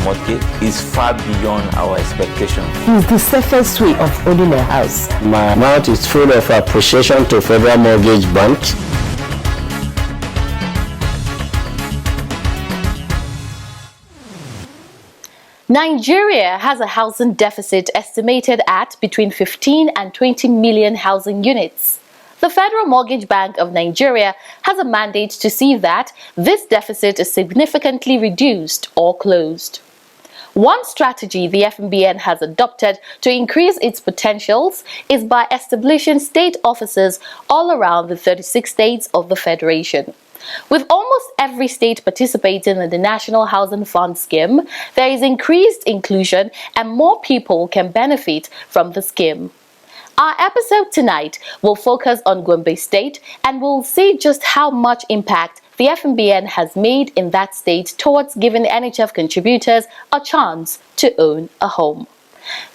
mortgage is far beyond our expectation. It's the safest way of owning a house. My mouth is full of appreciation to Federal Mortgage Bank. Nigeria has a housing deficit estimated at between 15 and 20 million housing units. The Federal Mortgage Bank of Nigeria has a mandate to see that this deficit is significantly reduced or closed. One strategy the FMBN has adopted to increase its potentials is by establishing state offices all around the 36 states of the Federation. With almost every state participating in the National Housing Fund scheme, there is increased inclusion and more people can benefit from the scheme. Our episode tonight will focus on Gombe State and we'll see just how much impact the FMBN has made in that state towards giving NHF contributors a chance to own a home.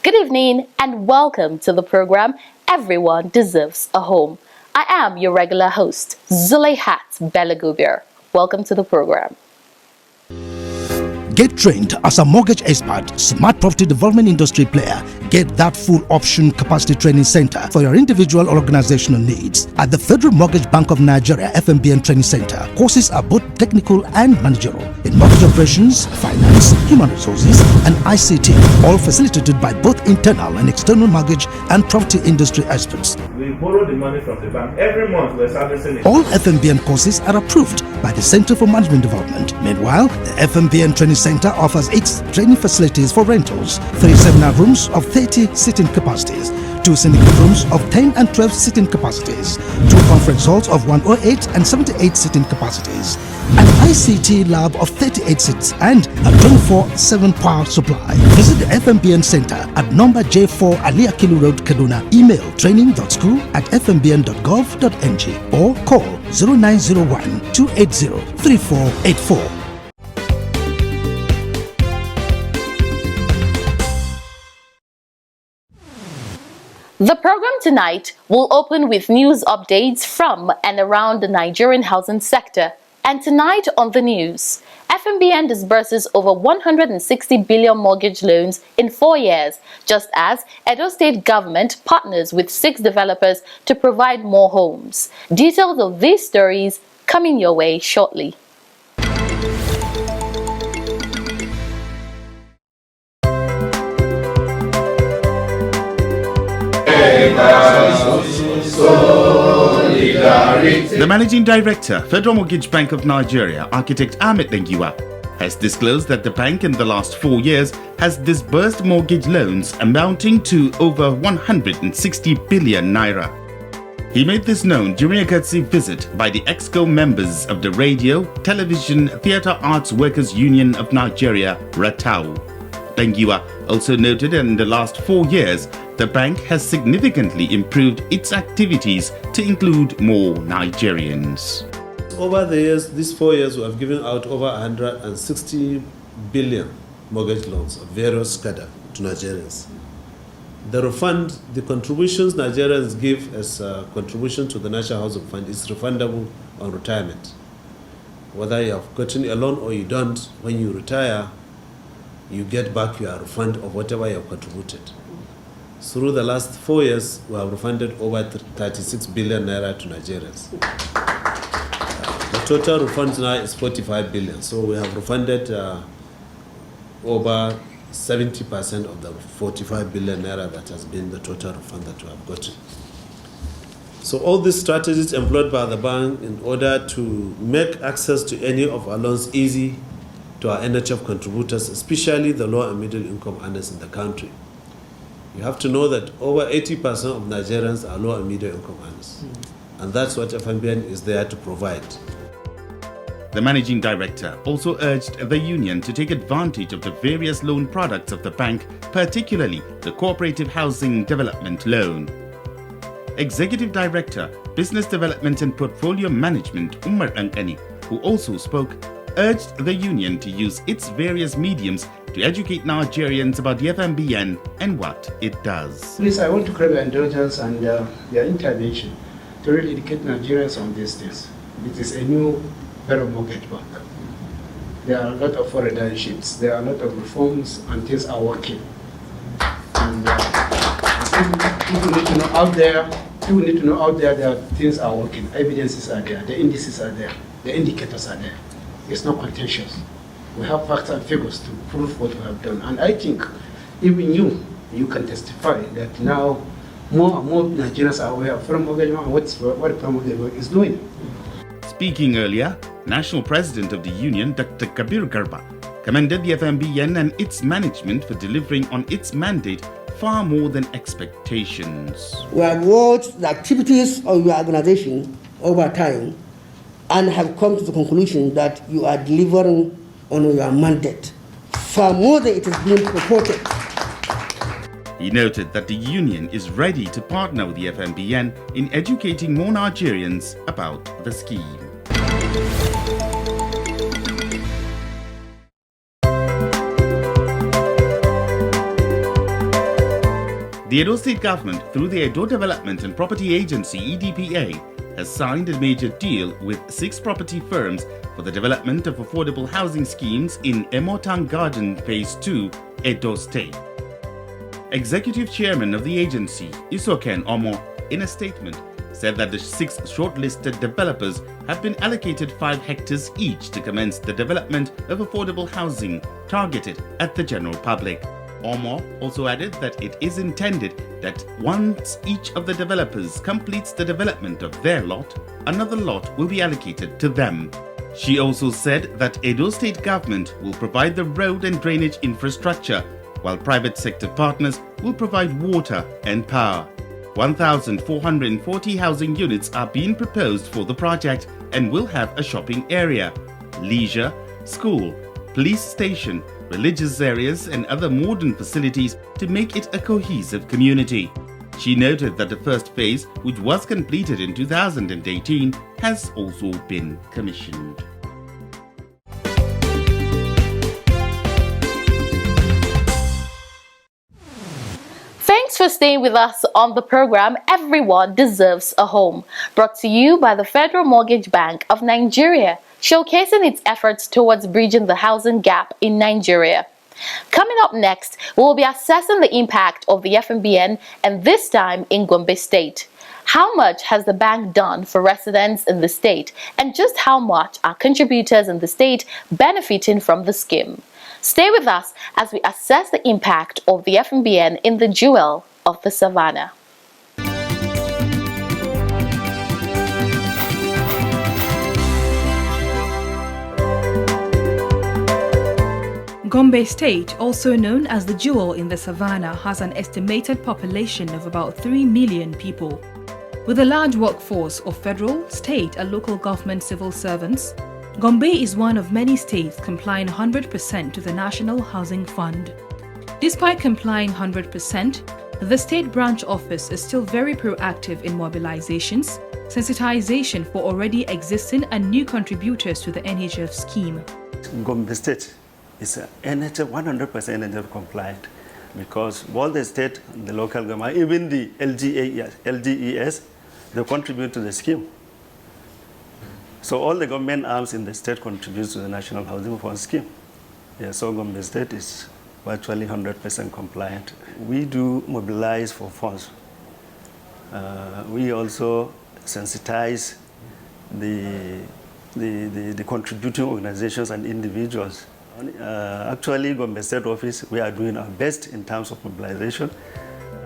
Good evening and welcome to the program Everyone Deserves a Home. I am your regular host, Zuleyhat Belagubir. Welcome to the program. Get trained as a mortgage expert, smart property development industry player. Get that full option capacity training center for your individual or organizational needs at the Federal Mortgage Bank of Nigeria FMBN Training Center. Courses are both technical and managerial in mortgage operations, finance, human resources, and ICT, all facilitated by both internal and external mortgage and property industry experts. We borrow the money from the bank. Every month we're servicing it. All FMBN courses are approved by the Center for Management Development. Meanwhile, the FMBN Training Center offers 8 training facilities for rentals, 3 seminar rooms of 30 seating capacities, 2 syndicate rooms of 10 and 12 seating capacities, 2 conference halls of 108 and 78 seating capacities, an ICT lab of 38 seats, and a 24/7 power supply. Visit the FMBN Center at number J4 Ali Akilu Road, Kaduna. Email training.school@fmbn.gov.ng or call 0901 280 3484. The program tonight will open with news updates from and around the Nigerian housing sector. And tonight on the news, FMBN disburses over 160 billion mortgage loans in 4 years, just as Edo State government partners with 6 developers to provide more homes. Details of these stories coming your way shortly. The Managing Director, Federal Mortgage Bank of Nigeria, Architect Ahmed Dengiwa, has disclosed that the bank in the last 4 years has disbursed mortgage loans amounting to over 160 billion naira. He made this known during a courtesy visit by the EXCO members of the Radio, Television, Theatre Arts Workers Union of Nigeria, RATAU. Dengiwa also noted that in the last 4 years, the bank has significantly improved its activities to include more Nigerians. Over the years, these 4 years, we have given out over 160 billion mortgage loans of various cadre to Nigerians. The refund, the contributions Nigerians give as a contribution to the National Housing Fund is refundable on retirement. Whether you have gotten a loan or you don't, when you retire, you get back your refund of whatever you have contributed. Through the last 4 years, we have refunded over 36 billion naira to Nigerians. The total refund now is 45 billion. So we have refunded over 70% of the 45 billion naira that has been the total refund that we have gotten. So all these strategies employed by the bank in order to make access to any of our loans easy to our NHF contributors, especially the low and middle income earners in the country. You have to know that over 80% of Nigerians are low and middle income earners. And that's what FMBN is there to provide. The Managing Director also urged the union to take advantage of the various loan products of the bank, particularly the Cooperative Housing Development Loan. Executive Director, Business Development and Portfolio Management, Umar Ankani, who also spoke, urged the union to use its various mediums to educate Nigerians about the FMBN and what it does. Please, I want to crave your indulgence and their intervention to really educate Nigerians on these things. It is a new Federal Mortgage Bank. there are a lot of relationships, there are a lot of reforms, and things are working. And people need to know out there. People need to know out there that things are working. Evidences are there. The indices are there. The indicators are there. It's not contentious. We have facts and figures to prove what we have done. And I think even you can testify that now more and more Nigerians are aware of firm mortgage and what firm mortgage is doing. Speaking earlier, National President of the Union, Dr. Kabir Garba, commended the FMBN and its management for delivering on its mandate far more than expectations. We have watched the activities of your organization over time and have come to the conclusion that you are delivering on your mandate far more than it is being purported. He noted that the union is ready to partner with the FMBN in educating more Nigerians about the scheme. The Edo State government, through the Edo Development and Property Agency (EDPA), has signed a major deal with 6 property firms for the development of affordable housing schemes in Emotang Garden Phase 2, Edo State. Executive Chairman of the agency, Isoken Omo, in a statement, said that the 6 shortlisted developers have been allocated 5 hectares each to commence the development of affordable housing targeted at the general public. Omo also added that it is intended that once each of the developers completes the development of their lot, another lot will be allocated to them. She also said that Edo State government will provide the road and drainage infrastructure, while private sector partners will provide water and power. 1,440 housing units are being proposed for the project and will have a shopping area, leisure, school, police station, religious areas and other modern facilities to make it a cohesive community. She noted that the first phase, which was completed in 2018, has also been commissioned. Thanks for staying with us on the program Everyone Deserves a Home, brought to you by the Federal Mortgage Bank of Nigeria, showcasing its efforts towards bridging the housing gap in Nigeria. Coming up next, we will be assessing the impact of the FMBN, and this time in Gombe State. How much has the bank done for residents in the state, and just how much are contributors in the state benefiting from the scheme? Stay with us as we assess the impact of the FMBN in the jewel of the Savannah. Gombe State, also known as the Jewel in the Savannah, has an estimated population of about 3 million people. With a large workforce of federal, state and local government civil servants, Gombe is one of many states complying 100% to the National Housing Fund. Despite complying 100%, the state branch office is still very proactive in mobilizations, sensitization for already existing and new contributors to the NHF scheme. Gombe State is 100% compliant because all the state, the local government, even the LGES, they contribute to the scheme. So all the government arms in the state contribute to the National Housing Fund scheme. Yeah, so Gombe State is virtually 100% compliant. We do mobilize for funds. We also sensitize the contributing organizations and individuals. Actually, Gombe State office, we are doing our best in terms of mobilization.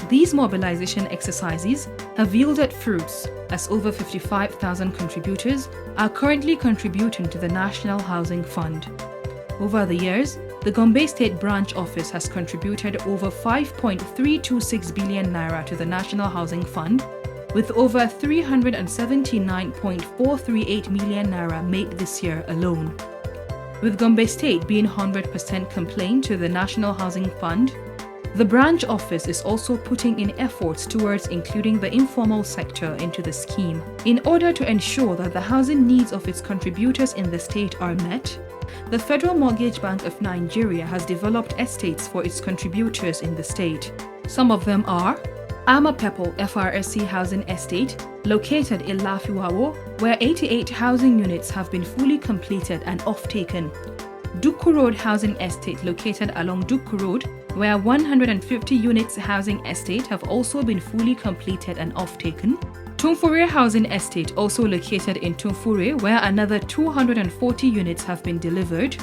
These mobilization exercises have yielded fruits, as over 55,000 contributors are currently contributing to the National Housing Fund. Over the years, the Gombe State branch office has contributed over 5.326 billion naira to the National Housing Fund, with over 379.438 million naira made this year alone. With Gombe State being 100% compliant to the National Housing Fund, the branch office is also putting in efforts towards including the informal sector into the scheme. In order to ensure that the housing needs of its contributors in the state are met, the Federal Mortgage Bank of Nigeria has developed estates for its contributors in the state. Some of them are Amapepo FRSC Housing Estate, located in Lafiwawo, where 88 housing units have been fully completed and off-taken. Dukku Road Housing Estate located along Dukku Road, where 150 units housing estate have also been fully completed and off-taken. Tumfure Housing Estate, also located in Tumfure, where another 240 units have been delivered.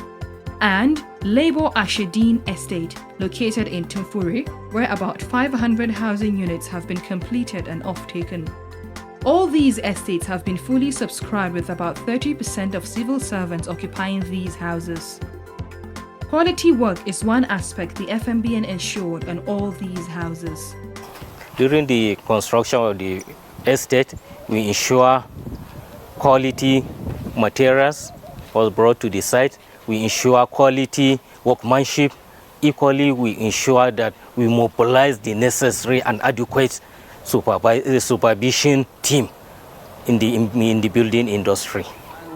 And Labour Ashedin Estate, located in Tumfure, where about 500 housing units have been completed and off-taken. All these estates have been fully subscribed with about 30% of civil servants occupying these houses. Quality work is one aspect the FMBN ensured on all these houses. During the construction of the estate, we ensure quality materials was brought to the site. We ensure quality workmanship. Equally, we ensure that we mobilize the necessary and adequate supervision team in the building industry.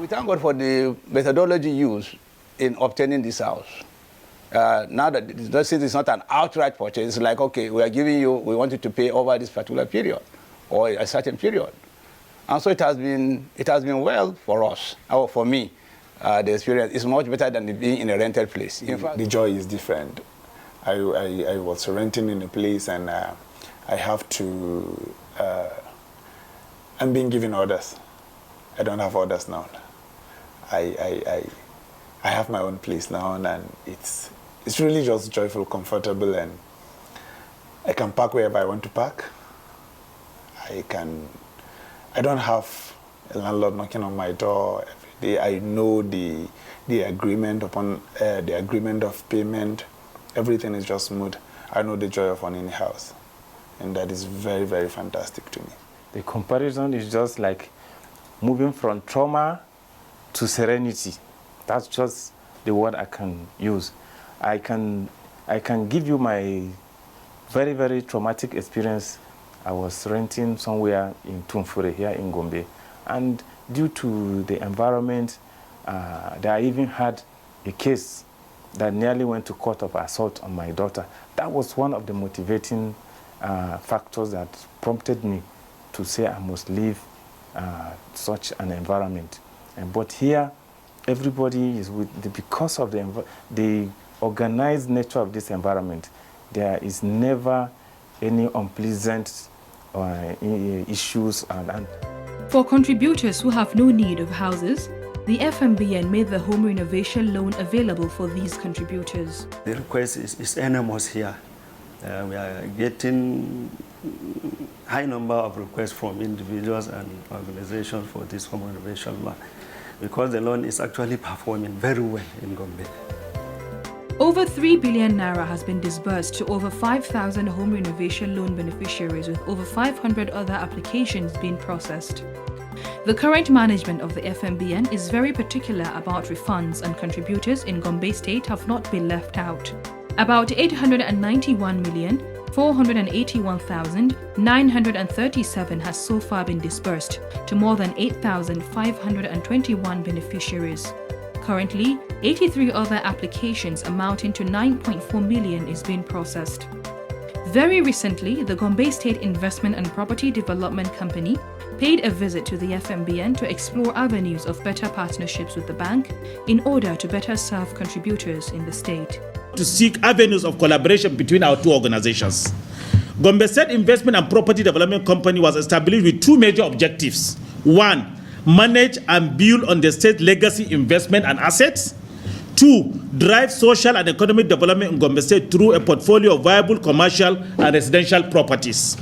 We thank God for the methodology used in obtaining this house. Now that it's not an outright purchase, it's like, okay, we are giving you, we want you to pay over this particular period or a certain period. And so it has been well for us, or for me. The experience is much better than being in a rented place. In fact, the joy is different. I was renting in a place and I have to, I'm being given orders. I don't have orders now. I have my own place now, and it's really just joyful, comfortable, and I can park wherever I want to park. I don't have a landlord knocking on my door every day. I know the agreement upon the agreement of payment. Everything is just smooth. I know the joy of owning a house, and that is very, very fantastic to me. The comparison is just like moving from trauma to serenity. That's just the word I can use. I can give you my very, very traumatic experience. I was renting somewhere in Tumfure here in Gombe, and due to the environment, I even had a case that nearly went to court of assault on my daughter. That was one of the motivating factors that prompted me to say I must leave such an environment. But here, everybody is because of the organized nature of this environment. There is never any unpleasant issues. For contributors who have no need of houses, the FMBN made the home renovation loan available for these contributors. The request is enormous here. We are getting high number of requests from individuals and organizations for this home renovation loan, because the loan is actually performing very well in Gombe. Over 3 billion naira has been disbursed to over 5,000 home renovation loan beneficiaries, with over 500 other applications being processed. The current management of the FMBN is very particular about refunds, and contributors in Gombe State have not been left out. About 891,481,937 has so far been disbursed to more than 8,521 beneficiaries. Currently, 83 other applications amounting to 9.4 million is being processed. Very recently, the Gombe State Investment and Property Development Company paid a visit to the FMBN to explore avenues of better partnerships with the bank in order to better serve contributors in the state. To seek avenues of collaboration between our two organizations. Gombe State Investment and Property Development Company was established with two major objectives. One, manage and build on the state's legacy investment and assets. Two, drive social and economic development in Gombe State through a portfolio of viable commercial and residential properties.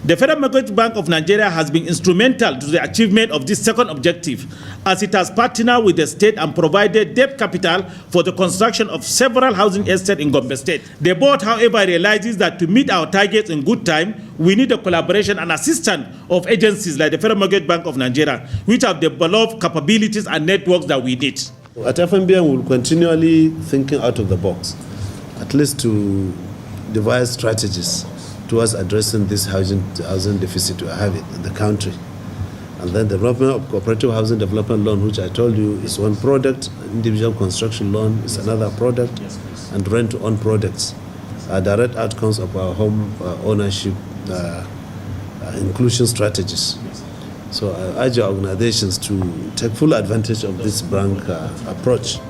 The Federal Mortgage Bank of Nigeria has been instrumental to the achievement of this second objective, as it has partnered with the state and provided debt capital for the construction of several housing estates in Gombe State. The board, however, realizes that to meet our targets in good time, we need the collaboration and assistance of agencies like the Federal Mortgage Bank of Nigeria, which have developed capabilities and networks that we need. At FMBN, we'll continually thinking out of the box, at least to devise strategies towards addressing this housing deficit we have in the country. And then the development of cooperative housing development loan, which I told you is one product, individual construction loan is another product, and rent-to-own products are direct outcomes of our home ownership inclusion strategies. So I urge our organizations to take full advantage of this bank approach.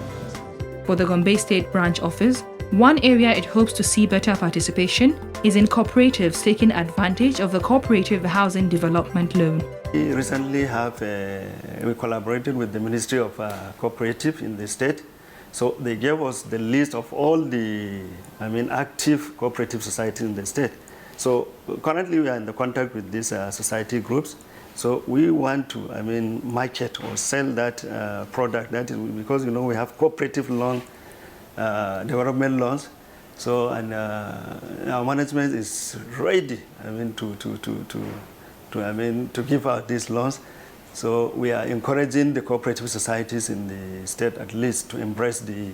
For the Gombe State branch office, one area it hopes to see better participation is in cooperatives taking advantage of the cooperative housing development loan. We recently we collaborated with the Ministry of Cooperative in the state. So they gave us the list of all the, active cooperative societies in the state. So currently we are in the contact with these society groups. So we want to, market or sell that product. That is because we have cooperative loan, development loans. So our management is ready, to give out these loans. So we are encouraging the cooperative societies in the state at least to embrace the,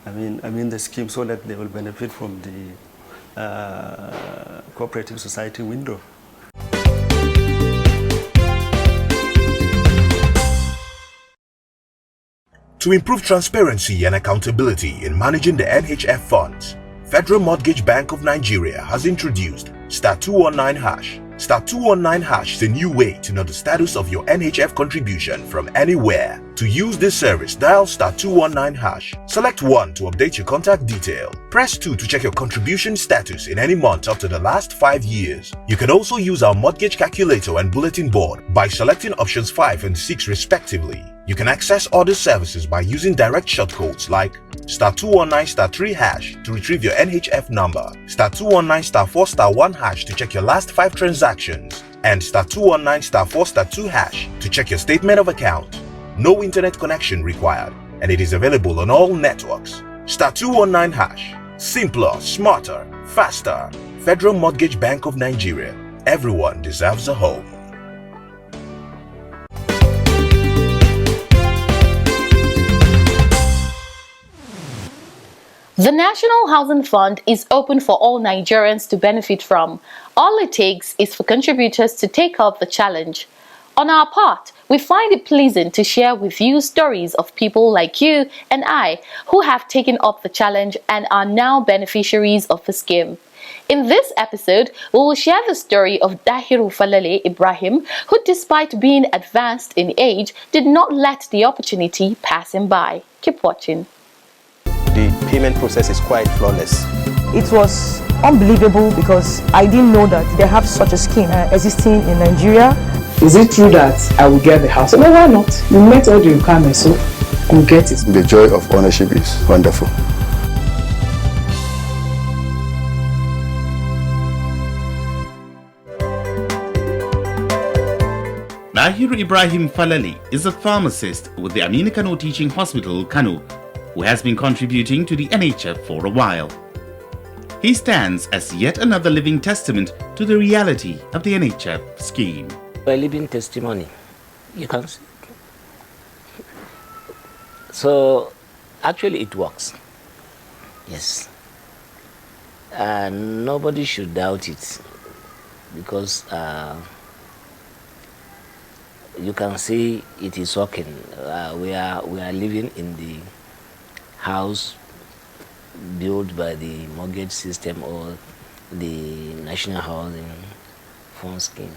the scheme so that they will benefit from the cooperative society window. To improve transparency and accountability in managing the NHF funds, Federal Mortgage Bank of Nigeria has introduced *219#. *219# is a new way to know the status of your NHF contribution from anywhere. To use this service, dial *219#. Select 1 to update your contact detail. Press 2 to check your contribution status in any month up to the last 5 years. You can also use our mortgage calculator and bulletin board by selecting options 5 and 6 respectively. You can access other services by using direct shortcodes like *219*3# to retrieve your NHF number, *219*4*1# to check your last 5 transactions, and *219*4*2# to check your statement of account. No internet connection required, and it is available on all networks. *219#. Simpler, smarter, faster. Federal Mortgage Bank of Nigeria. Everyone deserves a home. The National Housing Fund is open for all Nigerians to benefit from. All it takes is for contributors to take up the challenge. On our part, we find it pleasant to share with you stories of people like you and I who have taken up the challenge and are now beneficiaries of the scheme. In this episode, we will share the story of Dahiru Falale Ibrahim, who despite being advanced in age, did not let the opportunity pass him by. Keep watching. The payment process is quite flawless. It was unbelievable because I didn't know that they have such a scheme existing in Nigeria. Is it true that I will get the house? No, why not? You met all the requirements, so you'll get it. The joy of ownership is wonderful. Dahiru Ibrahim Falale is a pharmacist with the Aminu Kano Teaching Hospital, Kano, who has been contributing to the NHF for a while. He stands as yet another living testament to the reality of the NHF scheme. A living testimony, you can see. So, actually it works. Yes. Nobody should doubt it because you can see it is working. We are living in the house built by the mortgage system or the National Housing Fund scheme.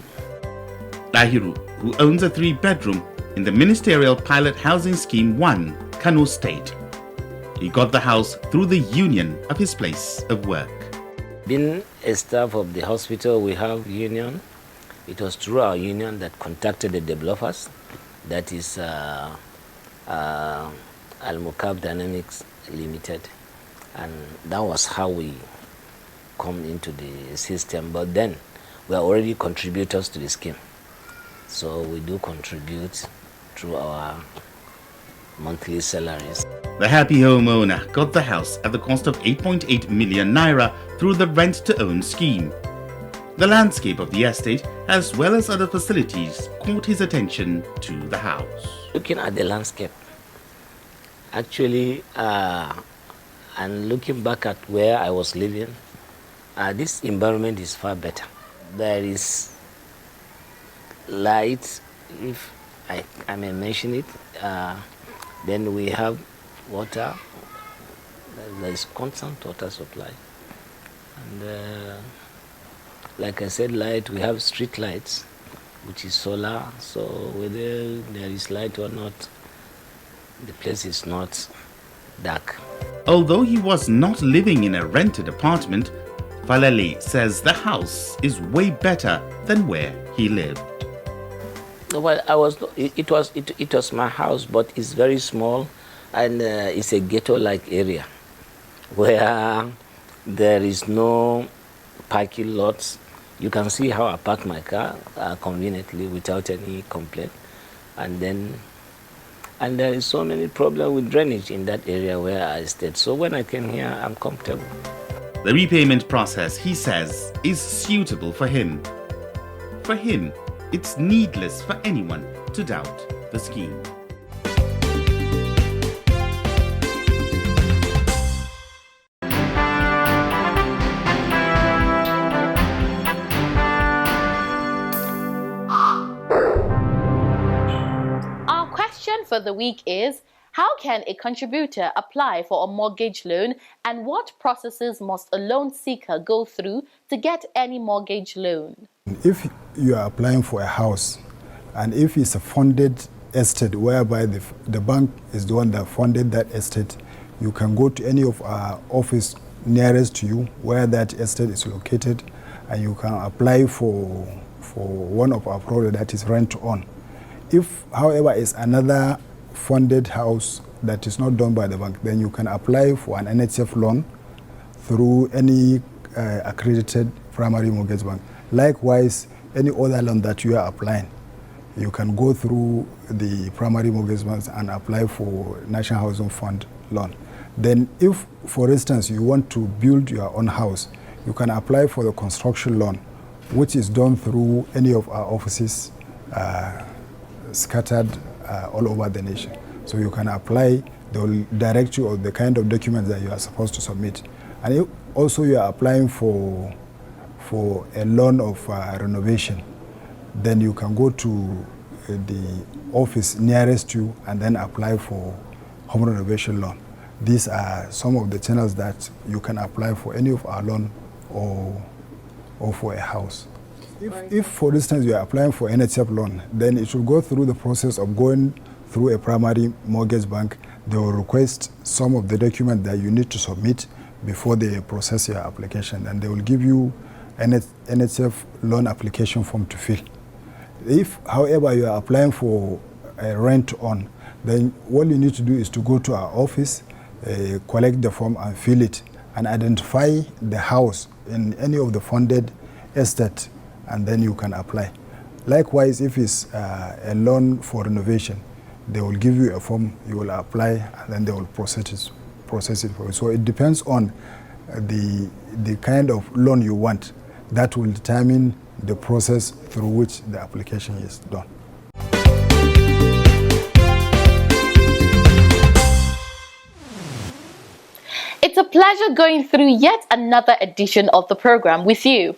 Dahiru, who owns a 3-bedroom in the Ministerial Pilot Housing Scheme 1, Kano State. He got the house through the union of his place of work. Being a staff of the hospital, we have union. It was through our union that contacted the developers, that is Al-Mukab Dynamics Limited, and that was how we come into the system. But then we are already contributors to the scheme, so we do contribute through our monthly salaries. The happy homeowner got the house at the cost of 8.8 million naira through the rent-to-own scheme. The landscape of the estate, as well as other facilities, caught his attention to the house. Looking at the landscape, actually, and looking back at where I was living, this environment is far better. There is light, if I may mention it. Then we have water. There is constant water supply. And like I said, light, we have street lights, which is solar. So whether there is light or not, the place is not dark. Although he was not living in a rented apartment, Falele says the house is way better than where he lived. Well, it was my house, but it's very small, and it's a ghetto-like area where there is no parking lots. You can see how I park my car conveniently without any complaint, and there is so many problems with drainage in that area where I stayed. So when I came here, I'm comfortable. The repayment process, he says, is suitable for him. For him, it's needless for anyone to doubt the scheme. Our question for the week is, how can a contributor apply for a mortgage loan, and what processes must a loan seeker go through to get any mortgage loan? If you are applying for a house, and if it's a funded estate whereby the bank is the one that funded that estate, you can go to any of our office nearest to you where that estate is located, and you can apply for one of our products that is rent to own. If, however, is another funded house that is not done by the bank, then you can apply for an NHF loan through any accredited primary mortgage bank. Likewise, any other loan that you are applying, you can go through the primary mortgage banks and apply for National Housing Fund loan. Then if, for instance, you want to build your own house, you can apply for the construction loan, which is done through any of our offices scattered all over the nation. So you can apply, they will direct you on the kind of documents that you are supposed to submit. And if also you are applying for a loan of renovation, then you can go to the office nearest you and then apply for home renovation loan. These are some of the channels that you can apply for any of our loan or for a house. If, for instance, you are applying for NHF loan, then it should go through the process of going through a primary mortgage bank. They will request some of the documents that you need to submit before they process your application, and they will give you an NHF loan application form to fill. If, however, you are applying for a rent on, then what you need to do is to go to our office, collect the form and fill it, and identify the house in any of the funded estate, and then you can apply. Likewise, if it's a loan for renovation, they will give you a form, you will apply, and then they will process it for you. So it depends on the kind of loan you want. That will determine the process through which the application is done. It's a pleasure going through yet another edition of the program with you.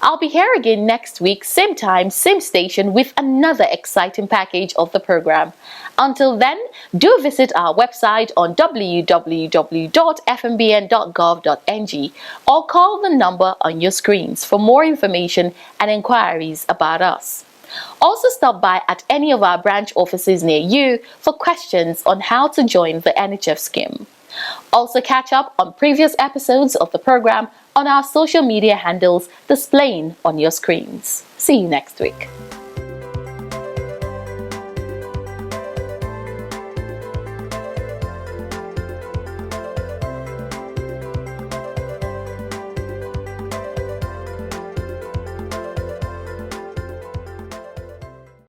I'll be here again next week, same time, same station, with another exciting package of the program. Until then, do visit our website on www.fmbn.gov.ng or call the number on your screens for more information and inquiries about us. Also stop by at any of our branch offices near you for questions on how to join the NHF scheme. Also catch up on previous episodes of the program on our social media handles displaying on your screens. See you next week.